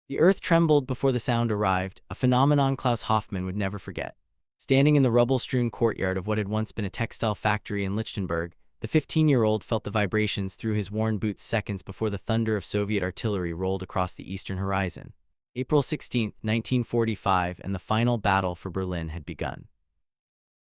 The earth trembled before the sound arrived, a phenomenon Klaus Hoffmann would never forget. Standing in the rubble-strewn courtyard of what had once been a textile factory in Lichtenberg, the 15-year-old felt the vibrations through his worn boots seconds before the thunder of Soviet artillery rolled across the eastern horizon. April 16, 1945, and the final battle for Berlin had begun.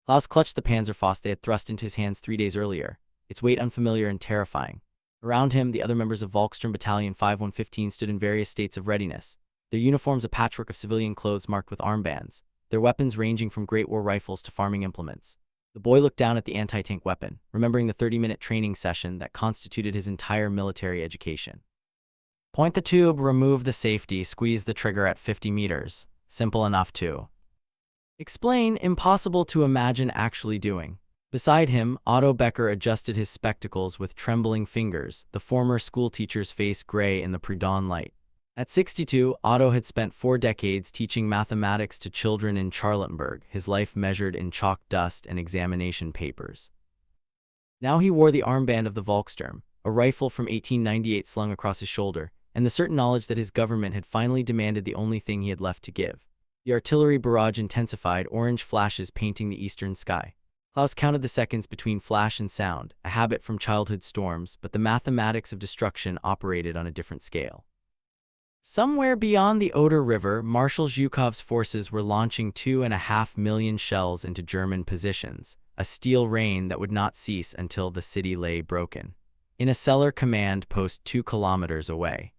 Klaus clutched the Panzerfaust they had thrust into his hands 3 days earlier, its weight unfamiliar and terrifying. Around him, the other members of Volkssturm Battalion 5115 stood in various states of readiness, their uniforms a patchwork of civilian clothes marked with armbands, their weapons ranging from Great War rifles to farming implements. The boy looked down at the anti-tank weapon, remembering the 30-minute training session that constituted his entire military education. Point the tube, remove the safety, squeeze the trigger at 50 meters. Simple enough to explain, impossible to imagine actually doing. Beside him, Otto Becker adjusted his spectacles with trembling fingers, the former schoolteacher's face gray in the pre-dawn light. At 62, Otto had spent 4 decades teaching mathematics to children in Charlottenburg, his life measured in chalk dust and examination papers. Now he wore the armband of the Volkssturm, a rifle from 1898 slung across his shoulder, and the certain knowledge that his government had finally demanded the only thing he had left to give. The artillery barrage intensified, orange flashes painting the eastern sky. Klaus counted the seconds between flash and sound, a habit from childhood storms, but the mathematics of destruction operated on a different scale. Somewhere beyond the Oder River, Marshal Zhukov's forces were launching 2.5 million shells into German positions, a steel rain that would not cease until the city lay broken. In a cellar command post 2 kilometers away,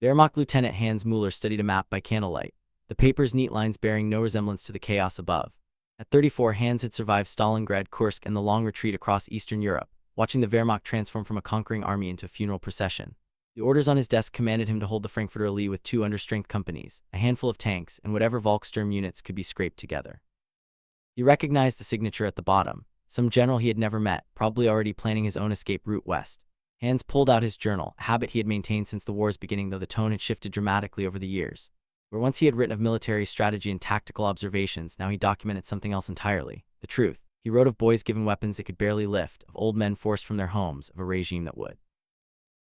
Wehrmacht Lieutenant Hans Müller studied a map by candlelight, the paper's neat lines bearing no resemblance to the chaos above. At 34, Hans had survived Stalingrad, Kursk, and the long retreat across Eastern Europe, watching the Wehrmacht transform from a conquering army into a funeral procession. The orders on his desk commanded him to hold the Frankfurter Allee with 2 understrength companies, a handful of tanks, and whatever Volkssturm units could be scraped together. He recognized the signature at the bottom, some general he had never met, probably already planning his own escape route west. Hans pulled out his journal, a habit he had maintained since the war's beginning, though the tone had shifted dramatically over the years. Where once he had written of military strategy and tactical observations, now he documented something else entirely, the truth. He wrote of boys given weapons they could barely lift, of old men forced from their homes, of a regime that would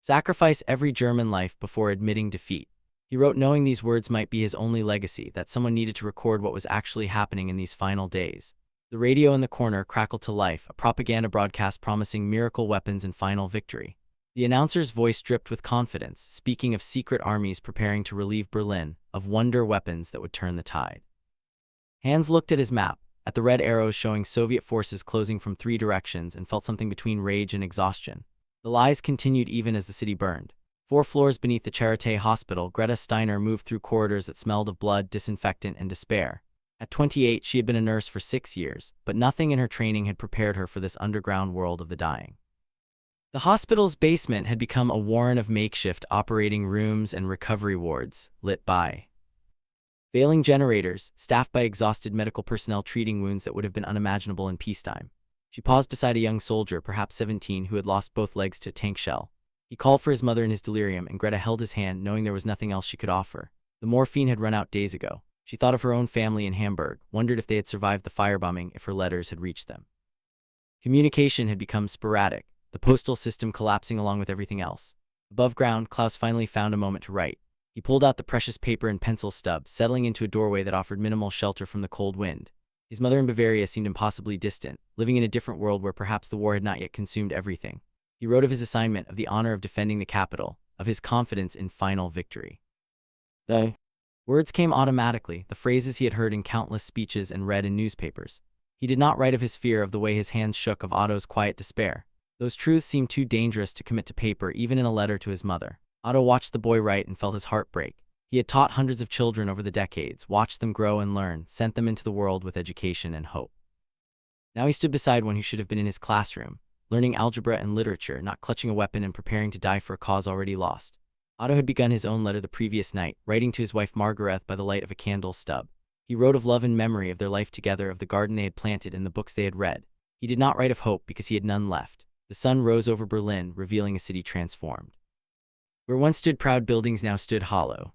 sacrifice every German life before admitting defeat. He wrote knowing these words might be his only legacy, that someone needed to record what was actually happening in these final days. The radio in the corner crackled to life, a propaganda broadcast promising miracle weapons and final victory. The announcer's voice dripped with confidence, speaking of secret armies preparing to relieve Berlin, of wonder weapons that would turn the tide. Hans looked at his map, at the red arrows showing Soviet forces closing from 3 directions, and felt something between rage and exhaustion. The lies continued even as the city burned. 4 floors beneath the Charité Hospital, Greta Steiner moved through corridors that smelled of blood, disinfectant, and despair. At 28, she had been a nurse for 6 years, but nothing in her training had prepared her for this underground world of the dying. The hospital's basement had become a warren of makeshift operating rooms and recovery wards, lit by failing generators, staffed by exhausted medical personnel treating wounds that would have been unimaginable in peacetime. She paused beside a young soldier, perhaps 17, who had lost both legs to a tank shell. He called for his mother in his delirium, and Greta held his hand, knowing there was nothing else she could offer. The morphine had run out days ago. She thought of her own family in Hamburg, wondered if they had survived the firebombing, if her letters had reached them. Communication had become sporadic, the postal system collapsing along with everything else. Above ground, Klaus finally found a moment to write. He pulled out the precious paper and pencil stub, settling into a doorway that offered minimal shelter from the cold wind. His mother in Bavaria seemed impossibly distant, living in a different world where perhaps the war had not yet consumed everything. He wrote of his assignment, of the honor of defending the capital, of his confidence in final victory. The words came automatically, the phrases he had heard in countless speeches and read in newspapers. He did not write of his fear, of the way his hands shook, of Otto's quiet despair. Those truths seemed too dangerous to commit to paper, even in a letter to his mother. Otto watched the boy write and felt his heart break. He had taught hundreds of children over the decades, watched them grow and learn, sent them into the world with education and hope. Now he stood beside one who should have been in his classroom, learning algebra and literature, not clutching a weapon and preparing to die for a cause already lost. Otto had begun his own letter the previous night, writing to his wife Margaret by the light of a candle stub. He wrote of love and memory, of their life together, of the garden they had planted and the books they had read. He did not write of hope because he had none left. The sun rose over Berlin, revealing a city transformed. Where once stood proud buildings now stood hollow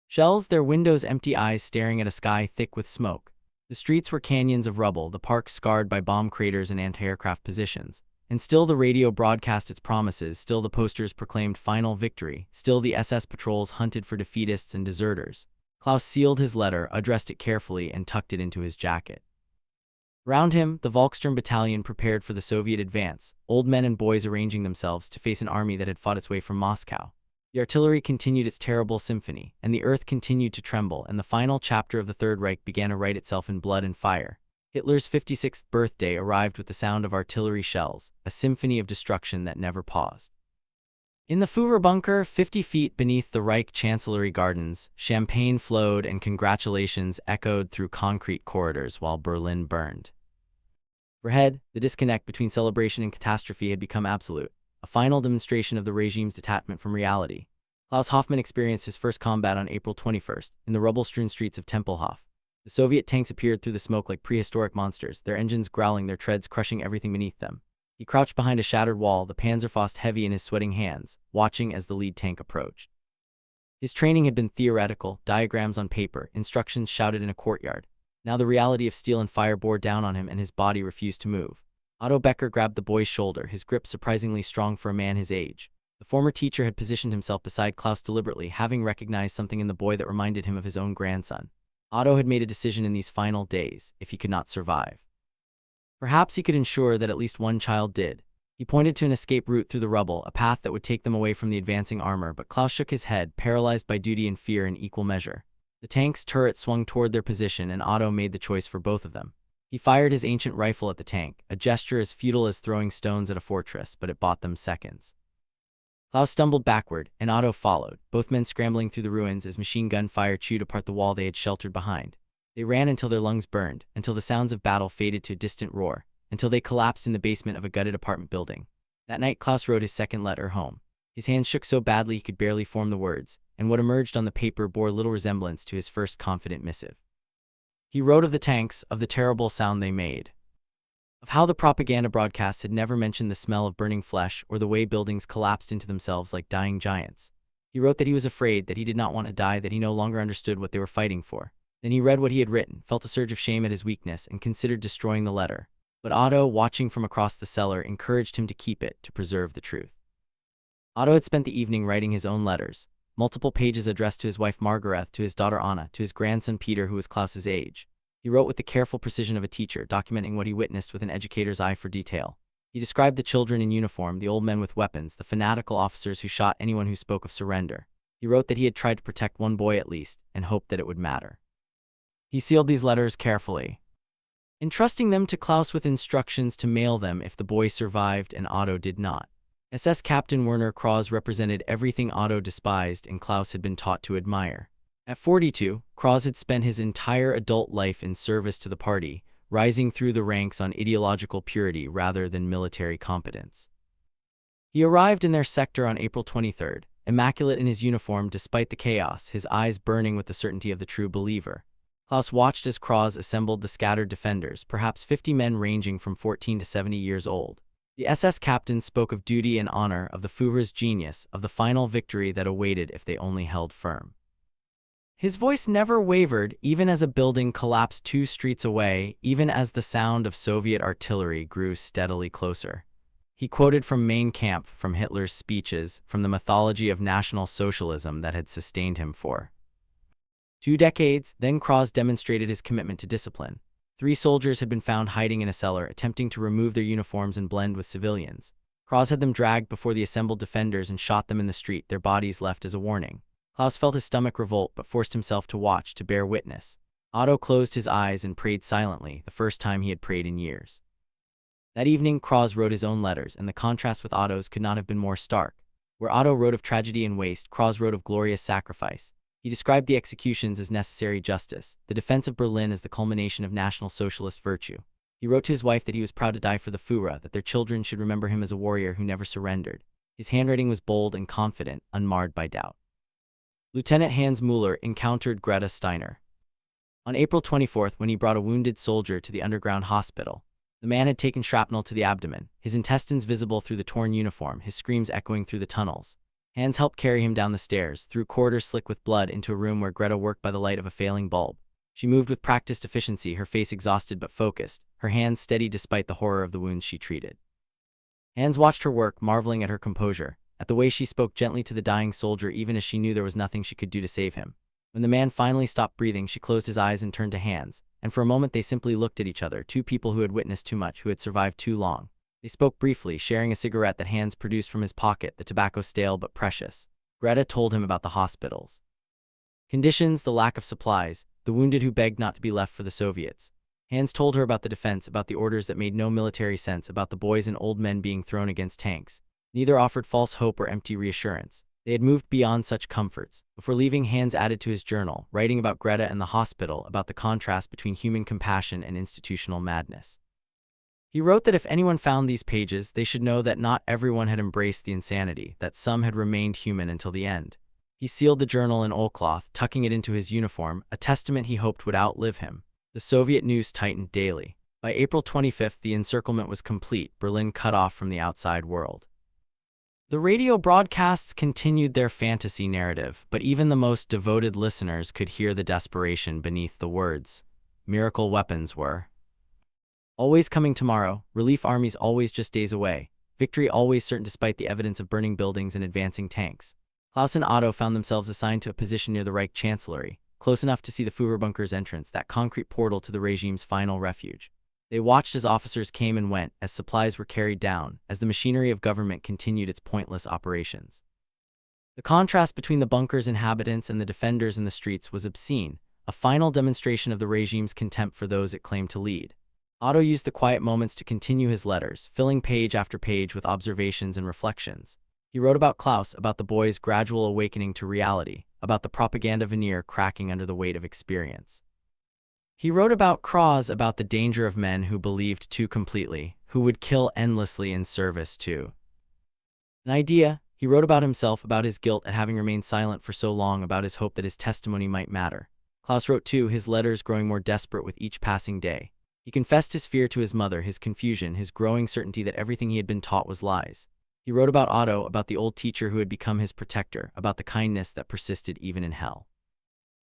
shells, their windows empty, eyes staring at a sky thick with smoke. The streets were canyons of rubble, the parks scarred by bomb craters and anti-aircraft positions. And still the radio broadcast its promises, still the posters proclaimed final victory, still the SS patrols hunted for defeatists and deserters. Klaus sealed his letter, addressed it carefully, and tucked it into his jacket. Around him, the Volkssturm battalion prepared for the Soviet advance, old men and boys arranging themselves to face an army that had fought its way from Moscow. The artillery continued its terrible symphony, and the earth continued to tremble, and the final chapter of the Third Reich began to write itself in blood and fire. Hitler's 56th birthday arrived with the sound of artillery shells, a symphony of destruction that never paused. In the Führer bunker, 50 feet beneath the Reich Chancellery gardens, champagne flowed and congratulations echoed through concrete corridors while Berlin burned. Overhead, the disconnect between celebration and catastrophe had become absolute, a final demonstration of the regime's detachment from reality. Klaus Hoffmann experienced his first combat on April 21st, in the rubble-strewn streets of Tempelhof. The Soviet tanks appeared through the smoke like prehistoric monsters, their engines growling, their treads crushing everything beneath them. He crouched behind a shattered wall, the Panzerfaust heavy in his sweating hands, watching as the lead tank approached. His training had been theoretical, diagrams on paper, instructions shouted in a courtyard. Now the reality of steel and fire bore down on him and his body refused to move. Otto Becker grabbed the boy's shoulder, his grip surprisingly strong for a man his age. The former teacher had positioned himself beside Klaus deliberately, having recognized something in the boy that reminded him of his own grandson. Otto had made a decision in these final days, if he could not survive. Perhaps he could ensure that at least one child did. He pointed to an escape route through the rubble, a path that would take them away from the advancing armor, but Klaus shook his head, paralyzed by duty and fear in equal measure. The tank's turret swung toward their position, and Otto made the choice for both of them. He fired his ancient rifle at the tank, a gesture as futile as throwing stones at a fortress, but it bought them seconds. Klaus stumbled backward, and Otto followed, both men scrambling through the ruins as machine gun fire chewed apart the wall they had sheltered behind. They ran until their lungs burned, until the sounds of battle faded to a distant roar, until they collapsed in the basement of a gutted apartment building. That night Klaus wrote his second letter home. His hands shook so badly he could barely form the words, and what emerged on the paper bore little resemblance to his first confident missive. He wrote of the tanks, of the terrible sound they made, of how the propaganda broadcasts had never mentioned the smell of burning flesh or the way buildings collapsed into themselves like dying giants. He wrote that he was afraid, that he did not want to die, that he no longer understood what they were fighting for. Then he read what he had written, felt a surge of shame at his weakness, and considered destroying the letter. But Otto, watching from across the cellar, encouraged him to keep it, to preserve the truth. Otto had spent the evening writing his own letters, multiple pages addressed to his wife Margaret, to his daughter Anna, to his grandson Peter, who was Klaus's age. He wrote with the careful precision of a teacher, documenting what he witnessed with an educator's eye for detail. He described the children in uniform, the old men with weapons, the fanatical officers who shot anyone who spoke of surrender. He wrote that he had tried to protect one boy at least, and hoped that it would matter. He sealed these letters carefully, entrusting them to Klaus with instructions to mail them if the boy survived and Otto did not. SS Captain Werner Krause represented everything Otto despised and Klaus had been taught to admire. At 42, Krause had spent his entire adult life in service to the party, rising through the ranks on ideological purity rather than military competence. He arrived in their sector on April 23rd, immaculate in his uniform despite the chaos, his eyes burning with the certainty of the true believer. Klaus watched as Krause assembled the scattered defenders, perhaps 50 men ranging from 14 to 70 years old. The SS captain spoke of duty and honor, of the Führer's genius, of the final victory that awaited if they only held firm. His voice never wavered, even as a building collapsed 2 streets away, even as the sound of Soviet artillery grew steadily closer. He quoted from Mein Kampf, from Hitler's speeches, from the mythology of National Socialism that had sustained him for 2 decades. Then Krause demonstrated his commitment to discipline. 3 soldiers had been found hiding in a cellar, attempting to remove their uniforms and blend with civilians. Krause had them dragged before the assembled defenders and shot them in the street, their bodies left as a warning. Klaus felt his stomach revolt but forced himself to watch, to bear witness. Otto closed his eyes and prayed silently, the first time he had prayed in years. That evening, Krause wrote his own letters, and the contrast with Otto's could not have been more stark. Where Otto wrote of tragedy and waste, Krause wrote of glorious sacrifice. He described the executions as necessary justice, the defense of Berlin as the culmination of National Socialist virtue. He wrote to his wife that he was proud to die for the Führer, that their children should remember him as a warrior who never surrendered. His handwriting was bold and confident, unmarred by doubt. Lieutenant Hans Müller encountered Greta Steiner on April 24th when he brought a wounded soldier to the underground hospital. The man had taken shrapnel to the abdomen, his intestines visible through the torn uniform, his screams echoing through the tunnels. Hans helped carry him down the stairs, through corridors slick with blood, into a room where Greta worked by the light of a failing bulb. She moved with practiced efficiency, her face exhausted but focused, her hands steady despite the horror of the wounds she treated. Hans watched her work, marveling at her composure, at the way she spoke gently to the dying soldier even as she knew there was nothing she could do to save him. When the man finally stopped breathing, she closed his eyes and turned to Hans, and for a moment they simply looked at each other, two people who had witnessed too much, who had survived too long. They spoke briefly, sharing a cigarette that Hans produced from his pocket, the tobacco stale but precious. Greta told him about the hospitals conditions, the lack of supplies, the wounded who begged not to be left for the Soviets. Hans told her about the defense, about the orders that made no military sense, about the boys and old men being thrown against tanks. Neither offered false hope or empty reassurance. They had moved beyond such comforts. Before leaving, Hans added to his journal, writing about Greta and the hospital, about the contrast between human compassion and institutional madness. He wrote that if anyone found these pages, they should know that not everyone had embraced the insanity, that some had remained human until the end. He sealed the journal in oilcloth, tucking it into his uniform, a testament he hoped would outlive him. The Soviet news tightened daily. By April 25th, the encirclement was complete, Berlin cut off from the outside world. The radio broadcasts continued their fantasy narrative, but even the most devoted listeners could hear the desperation beneath the words. Miracle weapons were always coming tomorrow, relief armies always just days away, victory always certain despite the evidence of burning buildings and advancing tanks. Klaus and Otto found themselves assigned to a position near the Reich chancellery, close enough to see the Führerbunker's entrance, that concrete portal to the regime's final refuge. They watched as officers came and went, as supplies were carried down, as the machinery of government continued its pointless operations. The contrast between the bunker's inhabitants and the defenders in the streets was obscene, a final demonstration of the regime's contempt for those it claimed to lead. Otto used the quiet moments to continue his letters, filling page after page with observations and reflections. He wrote about Klaus, about the boy's gradual awakening to reality, about the propaganda veneer cracking under the weight of experience. He wrote about Kraus, about the danger of men who believed too completely, who would kill endlessly in service to an idea. He wrote about himself, about his guilt at having remained silent for so long, about his hope that his testimony might matter. Klaus wrote too, his letters growing more desperate with each passing day. He confessed his fear to his mother, his confusion, his growing certainty that everything he had been taught was lies. He wrote about Otto, about the old teacher who had become his protector, about the kindness that persisted even in hell.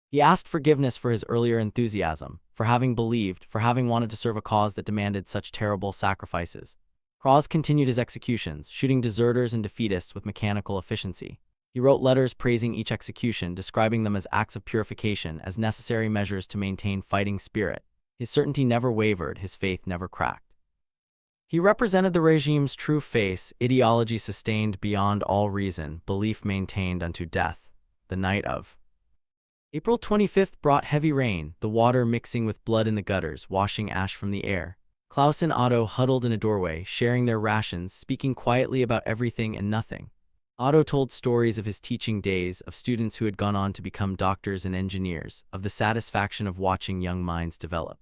He asked forgiveness for his earlier enthusiasm, for having believed, for having wanted to serve a cause that demanded such terrible sacrifices. Kraus continued his executions, shooting deserters and defeatists with mechanical efficiency. He wrote letters praising each execution, describing them as acts of purification, as necessary measures to maintain fighting spirit. His certainty never wavered, his faith never cracked. He represented the regime's true face, ideology sustained beyond all reason, belief maintained unto death. The night of April 25th brought heavy rain, the water mixing with blood in the gutters, washing ash from the air. Klaus and Otto huddled in a doorway, sharing their rations, speaking quietly about everything and nothing. Otto told stories of his teaching days, of students who had gone on to become doctors and engineers, of the satisfaction of watching young minds develop.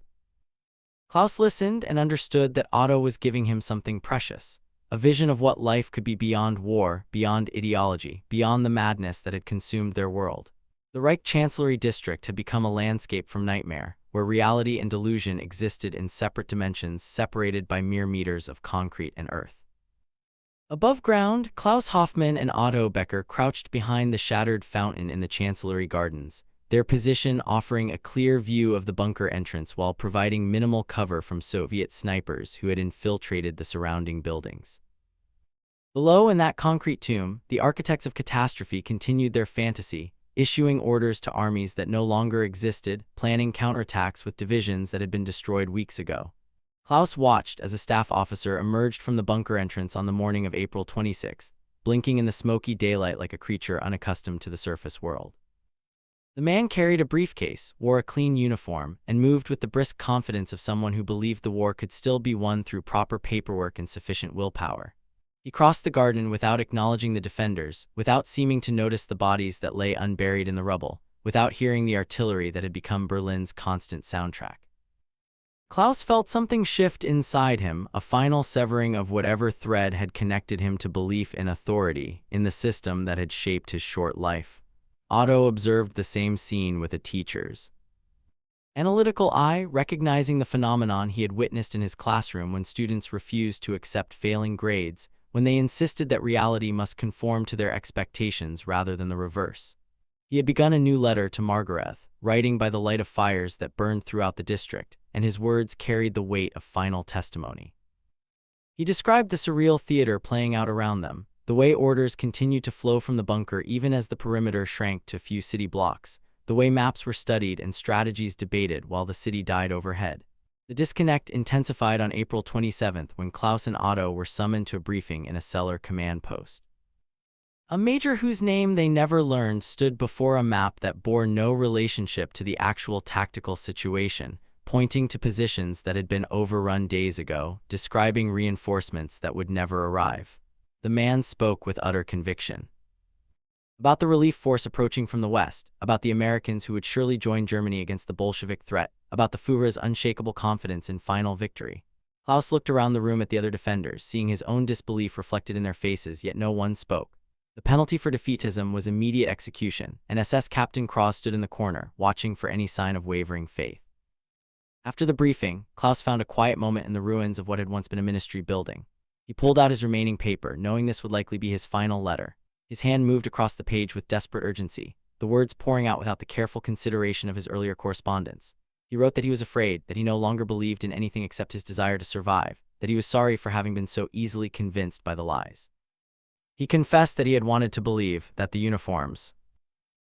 Klaus listened and understood that Otto was giving him something precious, a vision of what life could be beyond war, beyond ideology, beyond the madness that had consumed their world. The Reich Chancellery district had become a landscape from nightmare, where reality and delusion existed in separate dimensions, separated by mere meters of concrete and earth. Above ground, Klaus Hoffmann and Otto Becker crouched behind the shattered fountain in the Chancellery gardens, their position offering a clear view of the bunker entrance while providing minimal cover from Soviet snipers who had infiltrated the surrounding buildings. Below, in that concrete tomb, the architects of catastrophe continued their fantasy, issuing orders to armies that no longer existed, planning counterattacks with divisions that had been destroyed weeks ago. Klaus watched as a staff officer emerged from the bunker entrance on the morning of April 26, blinking in the smoky daylight like a creature unaccustomed to the surface world. The man carried a briefcase, wore a clean uniform, and moved with the brisk confidence of someone who believed the war could still be won through proper paperwork and sufficient willpower. He crossed the garden without acknowledging the defenders, without seeming to notice the bodies that lay unburied in the rubble, without hearing the artillery that had become Berlin's constant soundtrack. Klaus felt something shift inside him, a final severing of whatever thread had connected him to belief in authority, in the system that had shaped his short life. Otto observed the same scene with a teacher's analytical eye, recognizing the phenomenon he had witnessed in his classroom when students refused to accept failing grades, when they insisted that reality must conform to their expectations rather than the reverse. He had begun a new letter to Margaret, writing by the light of fires that burned throughout the district, and his words carried the weight of final testimony. He described the surreal theater playing out around them, the way orders continued to flow from the bunker even as the perimeter shrank to a few city blocks, the way maps were studied and strategies debated while the city died overhead. The disconnect intensified on April 27 when Klaus and Otto were summoned to a briefing in a cellar command post. A major whose name they never learned stood before a map that bore no relationship to the actual tactical situation, pointing to positions that had been overrun days ago, describing reinforcements that would never arrive. The man spoke with utter conviction. About the relief force approaching from the west, about the Americans who would surely join Germany against the Bolshevik threat, about the Führer's unshakable confidence in final victory. Klaus looked around the room at the other defenders, seeing his own disbelief reflected in their faces, yet no one spoke. The penalty for defeatism was immediate execution, and SS Captain Klaus stood in the corner, watching for any sign of wavering faith. After the briefing, Klaus found a quiet moment in the ruins of what had once been a ministry building. He pulled out his remaining paper, knowing this would likely be his final letter. His hand moved across the page with desperate urgency, the words pouring out without the careful consideration of his earlier correspondence. He wrote that he was afraid, that he no longer believed in anything except his desire to survive, that he was sorry for having been so easily convinced by the lies. He confessed that he had wanted to believe that the uniforms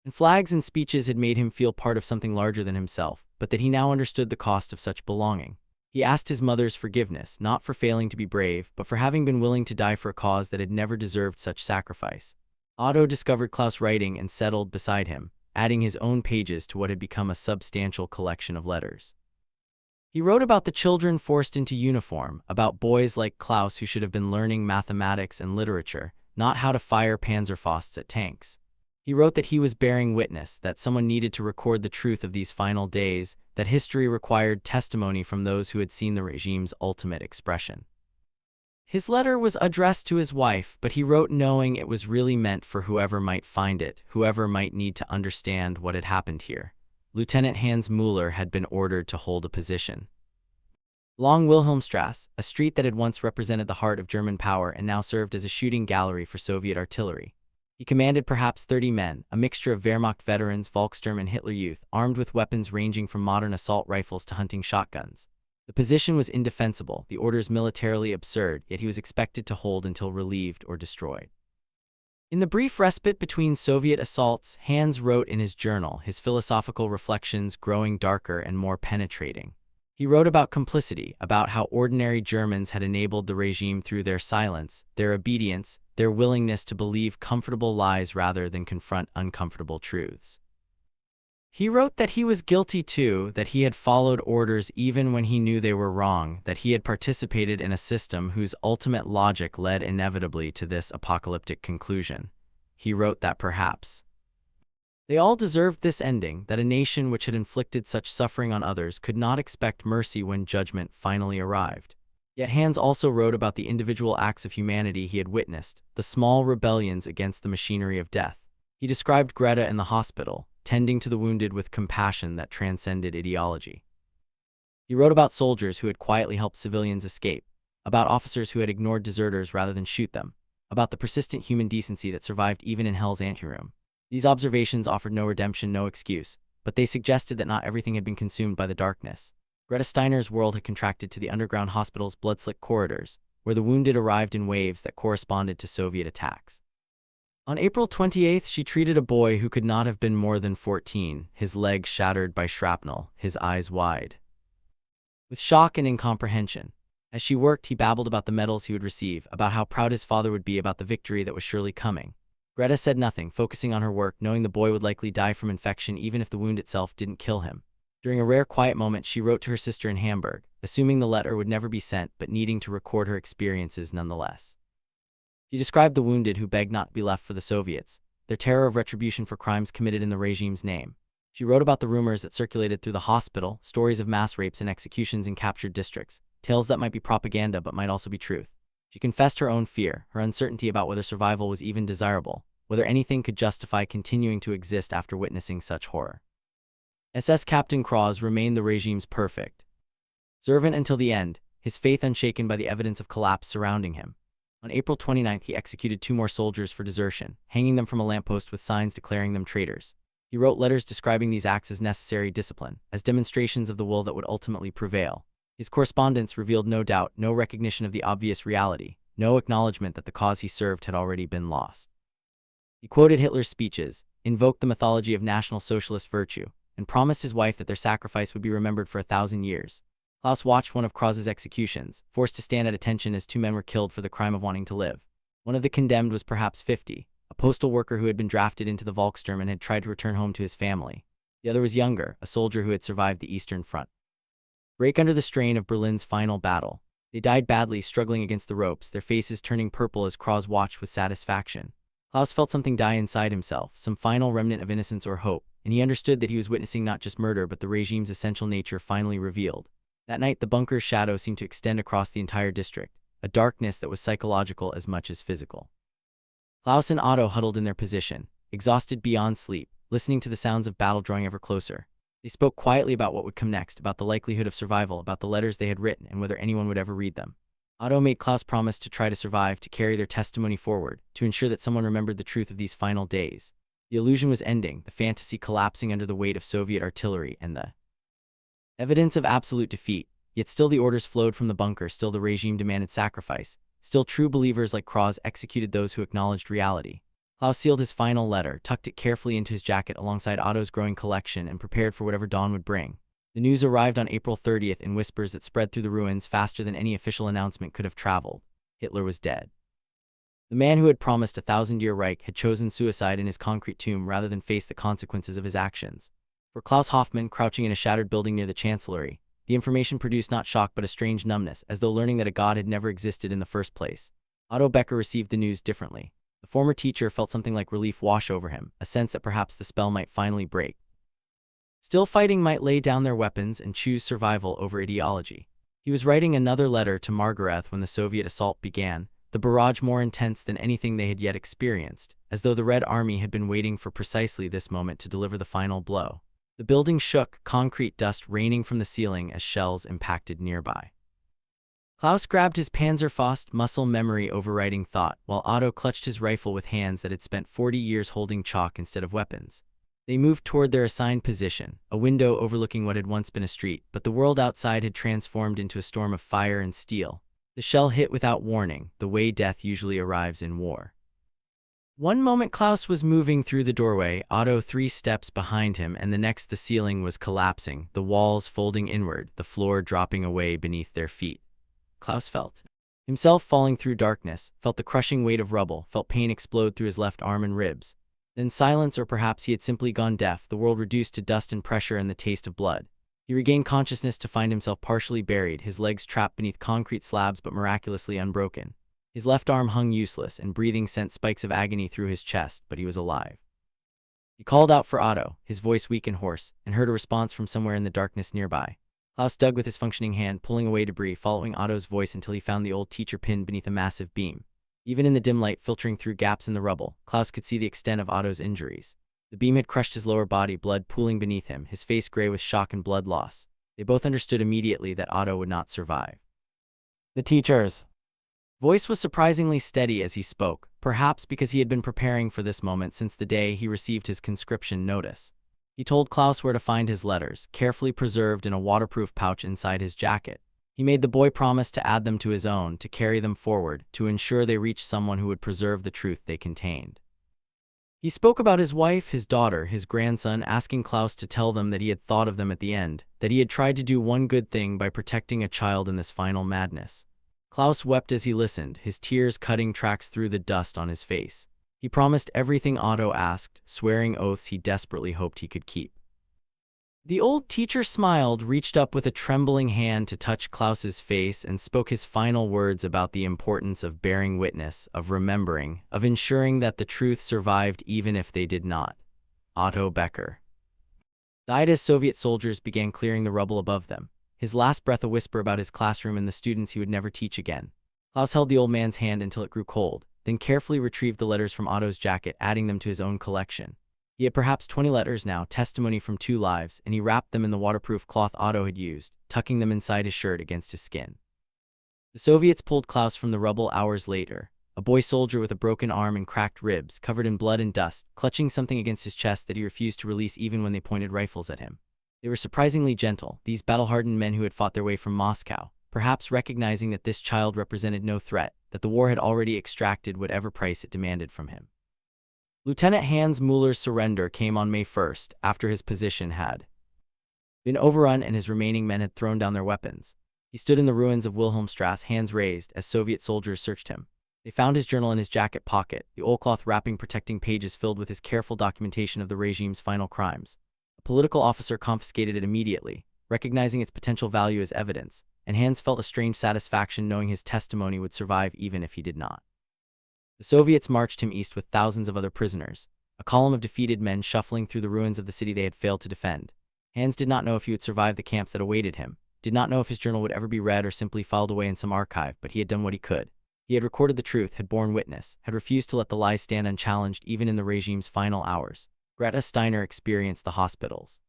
and flags and speeches had made him feel part of something larger than himself, but that he now understood the cost of such belonging. He asked his mother's forgiveness, not for failing to be brave, but for having been willing to die for a cause that had never deserved such sacrifice. Otto discovered Klaus writing and settled beside him, adding his own pages to what had become a substantial collection of letters. He wrote about the children forced into uniform, about boys like Klaus who should have been learning mathematics and literature, not how to fire Panzerfausts at tanks. He wrote that he was bearing witness, that someone needed to record the truth of these final days, that history required testimony from those who had seen the regime's ultimate expression. His letter was addressed to his wife, but he wrote knowing it was really meant for whoever might find it, whoever might need to understand what had happened here. Lieutenant Hans Müller had been ordered to hold a position along Wilhelmstrasse, a street that had once represented the heart of German power and now served as a shooting gallery for Soviet artillery. He commanded perhaps 30 men, a mixture of Wehrmacht veterans, Volkssturm and Hitler Youth, armed with weapons ranging from modern assault rifles to hunting shotguns. The position was indefensible, the orders militarily absurd, yet he was expected to hold until relieved or destroyed. In the brief respite between Soviet assaults, Hans wrote in his journal, his philosophical reflections growing darker and more penetrating. He wrote about complicity, about how ordinary Germans had enabled the regime through their silence, their obedience, their willingness to believe comfortable lies rather than confront uncomfortable truths. He wrote that he was guilty too, that he had followed orders even when he knew they were wrong, that he had participated in a system whose ultimate logic led inevitably to this apocalyptic conclusion. He wrote that perhaps they all deserved this ending, that a nation which had inflicted such suffering on others could not expect mercy when judgment finally arrived. Yet Hans also wrote about the individual acts of humanity he had witnessed, the small rebellions against the machinery of death. He described Greta in the hospital, tending to the wounded with compassion that transcended ideology. He wrote about soldiers who had quietly helped civilians escape, about officers who had ignored deserters rather than shoot them, about the persistent human decency that survived even in hell's anteroom. These observations offered no redemption, no excuse, but they suggested that not everything had been consumed by the darkness. Greta Steiner's world had contracted to the underground hospital's blood-slick corridors, where the wounded arrived in waves that corresponded to Soviet attacks. On April 28, she treated a boy who could not have been more than 14, his leg shattered by shrapnel, his eyes wide with shock and incomprehension. As she worked, he babbled about the medals he would receive, about how proud his father would be about the victory that was surely coming. Greta said nothing, focusing on her work, knowing the boy would likely die from infection even if the wound itself didn't kill him. During a rare quiet moment, she wrote to her sister in Hamburg, assuming the letter would never be sent but needing to record her experiences nonetheless. She described the wounded who begged not to be left for the Soviets, their terror of retribution for crimes committed in the regime's name. She wrote about the rumors that circulated through the hospital, stories of mass rapes and executions in captured districts, tales that might be propaganda but might also be truth. She confessed her own fear, her uncertainty about whether survival was even desirable, whether anything could justify continuing to exist after witnessing such horror. SS Captain Klaus remained the regime's perfect servant until the end, his faith unshaken by the evidence of collapse surrounding him. On April 29, he executed 2 more soldiers for desertion, hanging them from a lamppost with signs declaring them traitors. He wrote letters describing these acts as necessary discipline, as demonstrations of the will that would ultimately prevail. His correspondence revealed no doubt, no recognition of the obvious reality, no acknowledgement that the cause he served had already been lost. He quoted Hitler's speeches, invoked the mythology of National Socialist virtue, and promised his wife that their sacrifice would be remembered for 1,000 years. Klaus watched one of Krause's executions, forced to stand at attention as 2 men were killed for the crime of wanting to live. One of the condemned was perhaps 50, a postal worker who had been drafted into the Volkssturm and had tried to return home to his family. The other was younger, a soldier who had survived the Eastern Front. Break under the strain of Berlin's final battle. They died badly, struggling against the ropes, their faces turning purple as Krause watched with satisfaction. Klaus felt something die inside himself, some final remnant of innocence or hope, and he understood that he was witnessing not just murder but the regime's essential nature finally revealed. That night, the bunker's shadow seemed to extend across the entire district, a darkness that was psychological as much as physical. Klaus and Otto huddled in their position, exhausted beyond sleep, listening to the sounds of battle drawing ever closer. They spoke quietly about what would come next, about the likelihood of survival, about the letters they had written, and whether anyone would ever read them. Otto made Klaus promise to try to survive, to carry their testimony forward, to ensure that someone remembered the truth of these final days. The illusion was ending, the fantasy collapsing under the weight of Soviet artillery and the evidence of absolute defeat. Yet still the orders flowed from the bunker, still the regime demanded sacrifice, still true believers like Krause executed those who acknowledged reality. Klaus sealed his final letter, tucked it carefully into his jacket alongside Otto's growing collection, and prepared for whatever dawn would bring. The news arrived on April 30th in whispers that spread through the ruins faster than any official announcement could have traveled. Hitler was dead. The man who had promised a 1,000-year Reich had chosen suicide in his concrete tomb rather than face the consequences of his actions. For Klaus Hoffmann, crouching in a shattered building near the Chancellery, the information produced not shock but a strange numbness, as though learning that a god had never existed in the first place. Otto Becker received the news differently. The former teacher felt something like relief wash over him, a sense that perhaps the spell might finally break. Still fighting might lay down their weapons and choose survival over ideology. He was writing another letter to Margaret when the Soviet assault began, the barrage more intense than anything they had yet experienced, as though the Red Army had been waiting for precisely this moment to deliver the final blow. The building shook, concrete dust raining from the ceiling as shells impacted nearby. Klaus grabbed his Panzerfaust, muscle memory overriding thought, while Otto clutched his rifle with hands that had spent 40 years holding chalk instead of weapons. They moved toward their assigned position, a window overlooking what had once been a street, but the world outside had transformed into a storm of fire and steel. The shell hit without warning, the way death usually arrives in war. One moment Klaus was moving through the doorway, Otto 3 steps behind him, and the next the ceiling was collapsing, the walls folding inward, the floor dropping away beneath their feet. Klaus felt himself falling through darkness, felt the crushing weight of rubble, felt pain explode through his left arm and ribs. Then silence, or perhaps he had simply gone deaf, the world reduced to dust and pressure and the taste of blood. He regained consciousness to find himself partially buried, his legs trapped beneath concrete slabs but miraculously unbroken. His left arm hung useless, and breathing sent spikes of agony through his chest, but he was alive. He called out for Otto, his voice weak and hoarse, and heard a response from somewhere in the darkness nearby. Klaus dug with his functioning hand, pulling away debris, following Otto's voice until he found the old teacher pinned beneath a massive beam. Even in the dim light filtering through gaps in the rubble, Klaus could see the extent of Otto's injuries. The beam had crushed his lower body, blood pooling beneath him, his face gray with shock and blood loss. They both understood immediately that Otto would not survive. The teacher's voice was surprisingly steady as he spoke, perhaps because he had been preparing for this moment since the day he received his conscription notice. He told Klaus where to find his letters, carefully preserved in a waterproof pouch inside his jacket. He made the boy promise to add them to his own, to carry them forward, to ensure they reached someone who would preserve the truth they contained. He spoke about his wife, his daughter, his grandson, asking Klaus to tell them that he had thought of them at the end, that he had tried to do one good thing by protecting a child in this final madness. Klaus wept as he listened, his tears cutting tracks through the dust on his face. He promised everything Otto asked, swearing oaths he desperately hoped he could keep. The old teacher smiled, reached up with a trembling hand to touch Klaus's face, and spoke his final words about the importance of bearing witness, of remembering, of ensuring that the truth survived even if they did not. Otto Becker died as Soviet soldiers began clearing the rubble above them, his last breath a whisper about his classroom and the students he would never teach again. Klaus held the old man's hand until it grew cold, then carefully retrieved the letters from Otto's jacket, adding them to his own collection. He had perhaps 20 letters now, testimony from 2 lives, and he wrapped them in the waterproof cloth Otto had used, tucking them inside his shirt against his skin. The Soviets pulled Klaus from the rubble hours later, a boy soldier with a broken arm and cracked ribs, covered in blood and dust, clutching something against his chest that he refused to release even when they pointed rifles at him. They were surprisingly gentle, these battle-hardened men who had fought their way from Moscow, perhaps recognizing that this child represented no threat, that the war had already extracted whatever price it demanded from him. Lieutenant Hans Müller's surrender came on May 1st, after his position had been overrun and his remaining men had thrown down their weapons. He stood in the ruins of Wilhelmstrasse, hands raised, as Soviet soldiers searched him. They found his journal in his jacket pocket, the oilcloth wrapping protecting pages filled with his careful documentation of the regime's final crimes. A political officer confiscated it immediately, recognizing its potential value as evidence, and Hans felt a strange satisfaction knowing his testimony would survive even if he did not. The Soviets marched him east with thousands of other prisoners, a column of defeated men shuffling through the ruins of the city they had failed to defend. Hans did not know if he would survive the camps that awaited him, did not know if his journal would ever be read or simply filed away in some archive, but he had done what he could. He had recorded the truth, had borne witness, had refused to let the lies stand unchallenged even in the regime's final hours. Greta Steiner experienced the hospitals.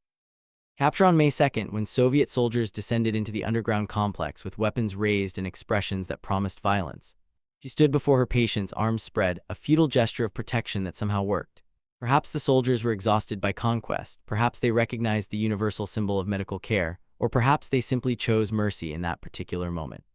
Capture on May 2nd, when Soviet soldiers descended into the underground complex with weapons raised and expressions that promised violence. She stood before her patients, arms spread, a futile gesture of protection that somehow worked. Perhaps the soldiers were exhausted by conquest, perhaps they recognized the universal symbol of medical care, or perhaps they simply chose mercy in that particular moment.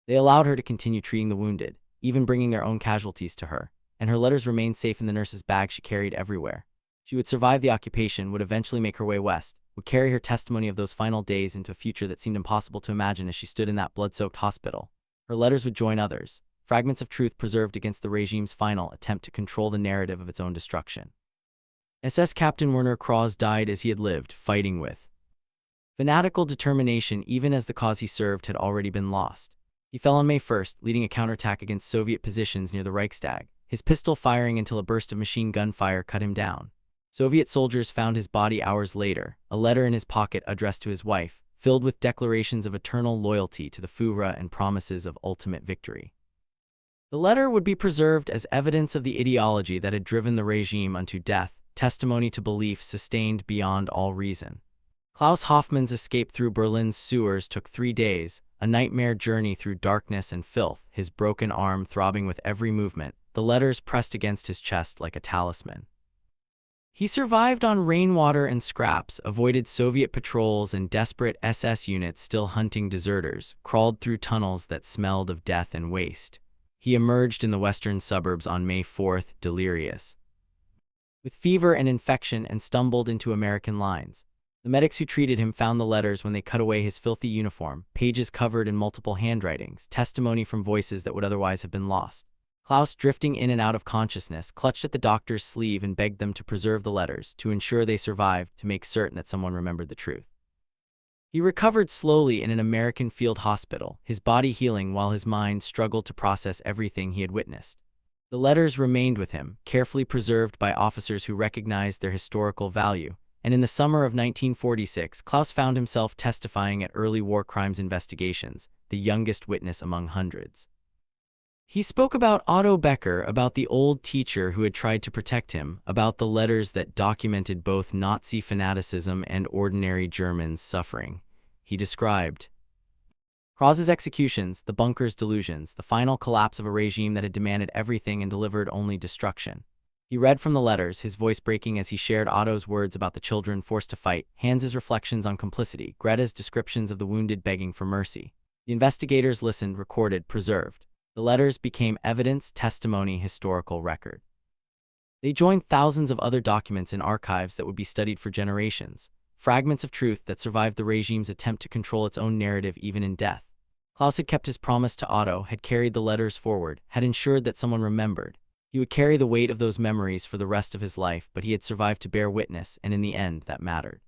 They allowed her to continue treating the wounded, even bringing their own casualties to her, and her letters remained safe in the nurse's bag she carried everywhere. She would survive the occupation, would eventually make her way west, would carry her testimony of those final days into a future that seemed impossible to imagine as she stood in that blood-soaked hospital. Her letters would join others, fragments of truth preserved against the regime's final attempt to control the narrative of its own destruction. SS Captain Werner Krause died as he had lived, fighting with fanatical determination even as the cause he served had already been lost. He fell on May 1st, leading a counterattack against Soviet positions near the Reichstag, his pistol firing until a burst of machine gun fire cut him down. Soviet soldiers found his body hours later, a letter in his pocket addressed to his wife, filled with declarations of eternal loyalty to the Führer and promises of ultimate victory. The letter would be preserved as evidence of the ideology that had driven the regime unto death, testimony to belief sustained beyond all reason. Klaus Hoffmann's escape through Berlin's sewers took 3 days, a nightmare journey through darkness and filth, his broken arm throbbing with every movement, the letters pressed against his chest like a talisman. He survived on rainwater and scraps, avoided Soviet patrols and desperate SS units still hunting deserters, crawled through tunnels that smelled of death and waste. He emerged in the western suburbs on May 4th, delirious with fever and infection, and stumbled into American lines. The medics who treated him found the letters when they cut away his filthy uniform, pages covered in multiple handwritings, testimony from voices that would otherwise have been lost. Klaus, drifting in and out of consciousness, clutched at the doctor's sleeve and begged them to preserve the letters, to ensure they survived, to make certain that someone remembered the truth. He recovered slowly in an American field hospital, his body healing while his mind struggled to process everything he had witnessed. The letters remained with him, carefully preserved by officers who recognized their historical value, and in the summer of 1946, Klaus found himself testifying at early war crimes investigations, the youngest witness among hundreds. He spoke about Otto Becker, about the old teacher who had tried to protect him, about the letters that documented both Nazi fanaticism and ordinary Germans' suffering. He described Krause's executions, the bunker's delusions, the final collapse of a regime that had demanded everything and delivered only destruction. He read from the letters, his voice breaking as he shared Otto's words about the children forced to fight, Hans's reflections on complicity, Greta's descriptions of the wounded begging for mercy. The investigators listened, recorded, preserved. The letters became evidence, testimony, historical record. They joined thousands of other documents in archives that would be studied for generations, fragments of truth that survived the regime's attempt to control its own narrative even in death. Klaus had kept his promise to Otto, had carried the letters forward, had ensured that someone remembered. He would carry the weight of those memories for the rest of his life, but he had survived to bear witness, and in the end, that mattered.